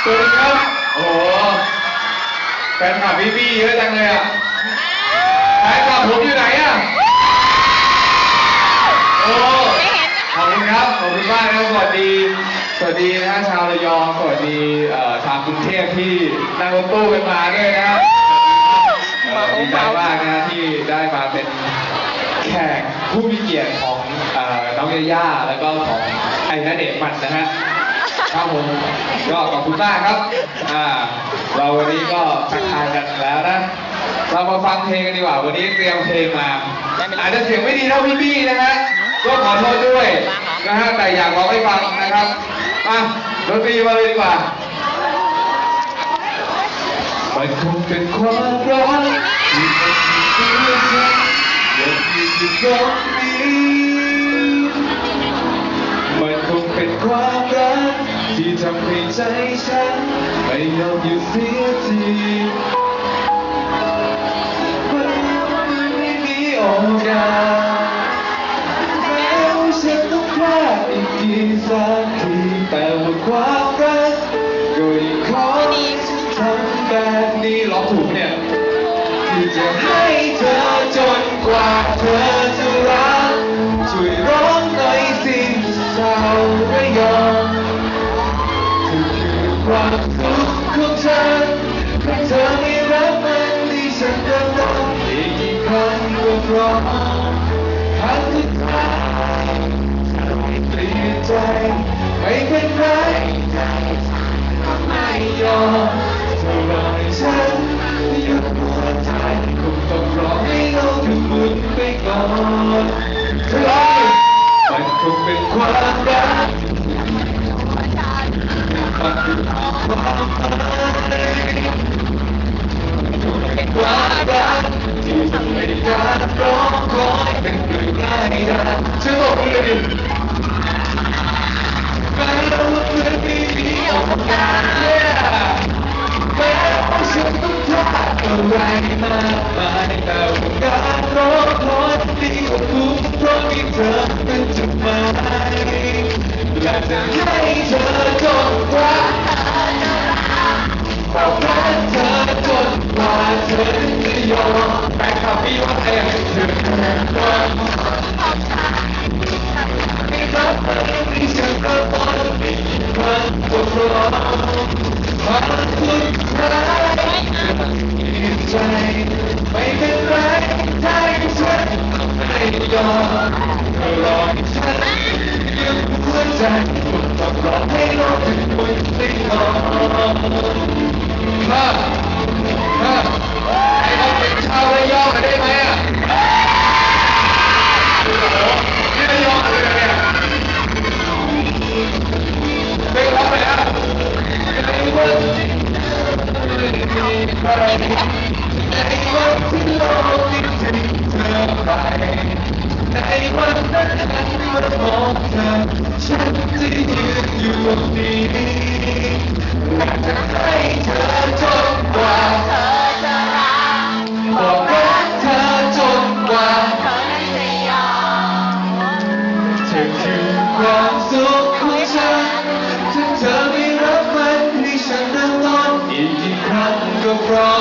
สวัสดีครับโอ้โหแฟนคลับพี่เยอะจังเลยอ่ะแฟนคลับผมอยู่ไหนอ่ะโอ้ขอบคุณครับขอบคุณมากนะสวัสดีนะฮะชาวระยองสวัสดีชาวกรุงเทพที่นั่งรถตู้กันมาด้วยนะดีใจมากนะที่ได้มาเป็นแขกผู้มีเกียรติของน้องยาย่าแล้วก็ของไอ้ณเดชน์มันนะฮะครับผมก็ขอบคุณมากครับเราวันนี้ก็ทักทายกันแล้วนะเรามาฟังเพลงกันดีกว่าวันนี้เตรียมเพลงมาอาจจะเสียงไม่ดีเท่าพี่ๆนะฮะก็ขอโทษด้วยนะฮะแต่อยากร้องให้ฟังนะครับดนตรีมาเลยดีกว่ามันคงเป็นความรักที่มันมีตัวฉันยังอยู่ที่ตรงนี้มันคงเป็นความรักที่ทำให้ใจฉันไม่ยอมหยุดเสียทีมันไม่มีโอกาสแม้ว่าฉันต้องพลาดอีกกี่สักทีแต่ว่าความรักก็ยังขอทำแบบนี้ร้องถูกเนี่ยที่จะให้เธอจนกว่าเธอจะรักช่วยร้องหน่อยสิชาวระยองเธอคือความสุขของฉันถ้าเธอไม่รักมันที่ฉันรักต้องอีกกี่ครั้งก็พร้อมครั้งสุดท้ายจะไม่เปลี่ยนใจไม่เป็นไรไม่ยอมเธอรอให้ฉันหยุดหัวใจคงต้องรอให้โลกทั้งหมดไปก่อนเธอมันคงเป็นความรักมันคือความรักที่ทำให้การร้องคอยเป็นเรื่องง่ายดายช่วยบอกเลยดิแม้ว่าเพื่อนไม่มีโอกาสแม้ว่าฉันต้องพลาดอะไรมากมายแต่ว่าการรอคอยดีกว่าคุ้มเพราะมีเธอเป็นจุดหมายและจะให้เธอจนกว่าบอกรักเธอจนกว่าเธอจะยอมแฟนคลับพี่ว่าเองถึงวันไม่รักเธอที่ฉันรักมันไม่มันก็พร้อมความสุดท้ายจะมีใจไม่เป็นไรถ้าฉันไม่ยอมเธอรอให้ฉันยืมหัวใจต้องรอให้โลกทั้งหมดได้ยอมให้เราเป็นชาวระยองได้ไหมอ่ะโอ้โหนี่ระยองอะไรเนี่ยไม่รับไปอ่ะในวันที่โลกนี้ทิ้งเธอไปในวันนั้นเมื่อมองเธอฉันจะยืนอยู่ตรงนี้และจะให้เธอจนกว่าเธอจะรักบอกรักเธอจนกว่าเธอจะยอมเธอคือความสุขของฉันถ้าเธอไม่รักมันให้ฉันเริ่มต้นอีกกี่ครั้งก็พร้อ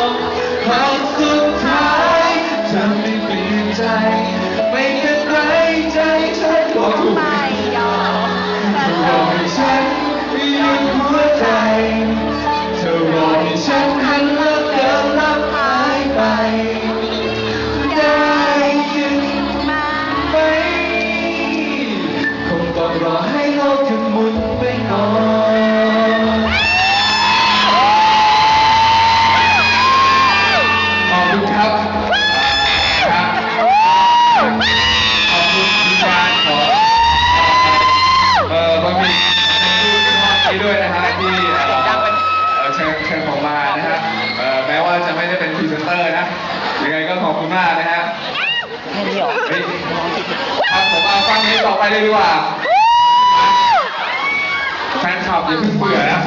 มครั้งสุดท้ายเธอไม่เปลี่ยนใจไม่เป็นไรใจฉันก็ถูกไม่ยอมเธอรอให้ฉันยืนหัวใจเธอรอให้ฉันหันหลังเดินลับหายไปได้ยินไหมคงต้องรอให้โลกทั้งหมุนไปก่อนขอบคุณครับขอบคุณทีมงานของบะหมี่นี้ด้วยนะฮะที่เชิญผมมานะฮะแม้ว่าจะไม่ได้เป็นพรีเซนเตอร์นะยังไงก็ขอบคุณมากนะฮะแค่นี้หรอครับผมเอาฟังเพลงต่อไปเลยดีกว่าแฟนคลับอย่าเพิ่งเบื่อนะ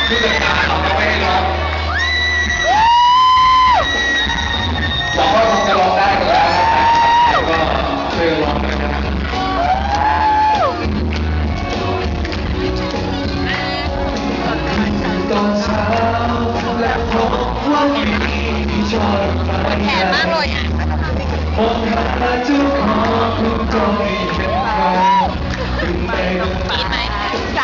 ผู้จัดการเราไม่ให้ร้องบอกว่าผมจะร้องได้ก็ได้แต่ก็ช่วยร้องด้วยนะครับ องหาเจ้าของคุณก็ไม่เห็นใครคุณไม่ต้อง มีไหมใจ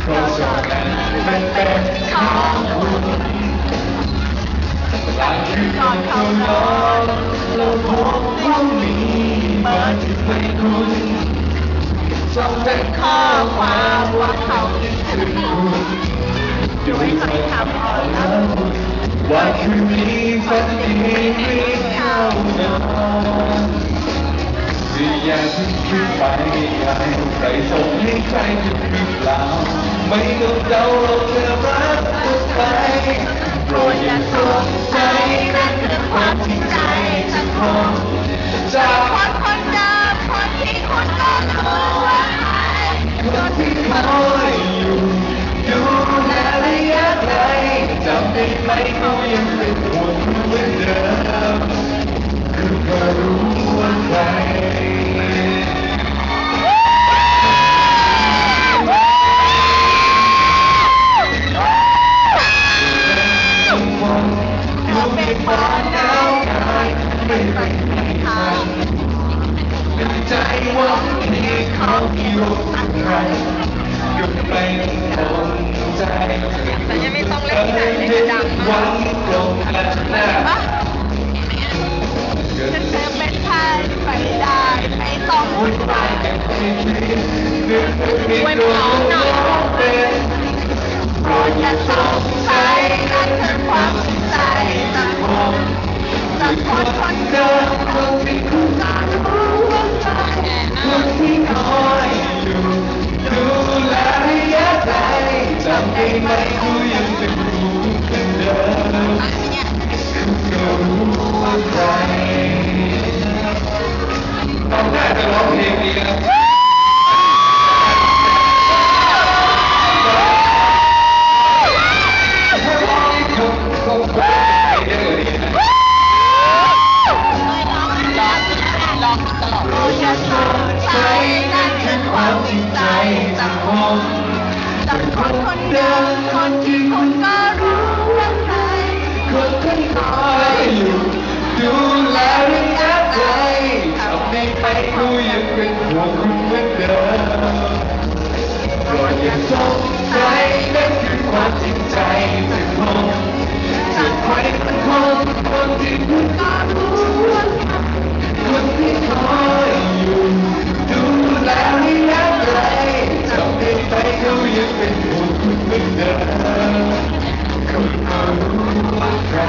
เพราะชอบกันมันเป็นของคุณหลังคืนก่อนเขานอนเราพบว่ามีมาที่ไม่คุ้นส่งเป็นข้อความว่าเขาคิดถึงคุณด้วยถ้อยคำอ่อนละมุนว่าคืนนี้ฝันดีไม่เข้านอนที่อยากจะขึ้นไปอยากให้ใครส่งให้ใครจะหรือเปล่าไม่ต้องเดาเราเธอรักใครโปรดอย่าสงสัยนั่นคือความจริงใจจากคนจาก คนเดิมคนที่คุณก็รู้ว่าใคร คนที่คอยอยู่ดูแลระยะไกลจำได้ไหมเขายังเป็นห่วงเหมือนเดิมคือก็รู้ว่าใครเราเป็นความหนาวกายไม่เป็นใครเป็นใจหวังที่เขาอยู่กับใครก็เป็นคนใจ แต่ยังไม่ต้องเล่นที่ไหนเลยจะดัง หวั มาก งตรงนั้นนะ ปะจะเธอเป็นใครไปได้ไม่ต้องวุ่นวาย ไว้พร้อมหน่อยโปรดอย่าสงสัยนั่นคือความจริงใจจากผมจากคนเดิมคนที่คุณจะรู้ว่าใครคนที่คอยอยู่ดูแลระยะไกลจำได้ไหมกูยังเป็นผู้เป็นเดิมก็รู้ว่าใครตอนแรกจะร้องเพลงนี้นะคนเดิมคนที่คุณก็รู้ว่าใครคนที่คอยอยู่ดูแลระยะไกลทำให้ใครกูยังเป็นห่วงคุณเหมือนเดิมโปรดอย่าสงสัยนั่นคือความจริงใจจากผมจากใครสักคนที่คุณก็รู้ว่าคนที่คอยอยู่ดูแลระยะไกลทำให้ใครเขายังเป็นห่วงคุณเหมือนเดิมคุณก็รู้ว่าใคร